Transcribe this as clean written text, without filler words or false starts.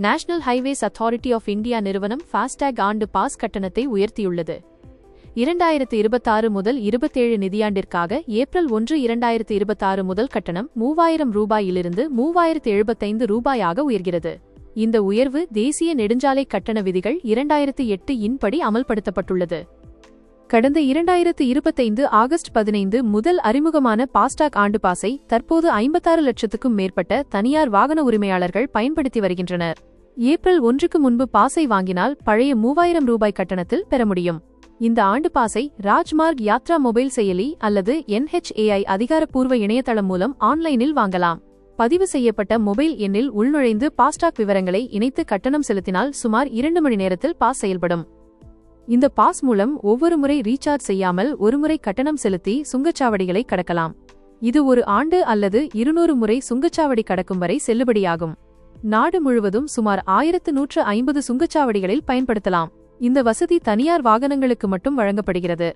National Highways Authority of India நிறுவனம் FASTag ஆண்டு pass கட்டணத்தை உயர்த்தியுள்ளது. 2026 முதல் 27 நிதியாண்டிற்காக ஏப்ரல் 1, 2026 முதல் கட்டணம் ரூ.3000 ரூ.3075 உயர்கிறது. இந்த உயர்வு தேசிய நெடுஞ்சாலை கட்டண விதிகள் 2008 இன் படி அமல்படுத்தப்பட்டுள்ளது. கடந்த 2025 ஆகஸ்ட் 15 முதல் அறிமுகமான பாஸ்டாக் ஆண்டு பாஸை தற்போது 56 லட்சத்துக்கும் மேற்பட்ட தனியார் வாகன உரிமையாளர்கள் பயன்படுத்தி வருகின்றனர். ஏப்ரல் 1க்கு முன்பு பாஸை வாங்கினால் பழைய ரூ.3000 கட்டணத்தில் பெற முடியும். இந்த ஆண்டு பாஸை ராஜ்மார்க் யாத்ரா மொபைல் செயலி அல்லது NHAI அதிகாரப்பூர்வ இணையதளம் மூலம் ஆன்லைனில் வாங்கலாம். பதிவு செய்யப்பட்ட மொபைல் எண்ணில் உள்நுழைந்து பாஸ்டாக் விவரங்களை இணைத்து கட்டணம் செலுத்தினால் சுமார் 2 மணி நேரத்தில் பாஸ் செயல்படும். இந்த பாஸ் மூலம் ஒவ்வொரு முறை ரீசார்ஜ் செய்யாமல் ஒருமுறை கட்டணம் செலுத்தி சுங்கச்சாவடிகளை கடக்கலாம். இது ஒரு ஆண்டு அல்லது 200 முறை சுங்கச்சாவடி கடக்கும் வரை செல்லுபடியாகும். நாடு முழுவதும் சுமார் 1150 சுங்கச்சாவடிகளில் பயன்படுத்தலாம். இந்த வசதி தனியார் வாகனங்களுக்கு மட்டும் வழங்கப்படுகிறது.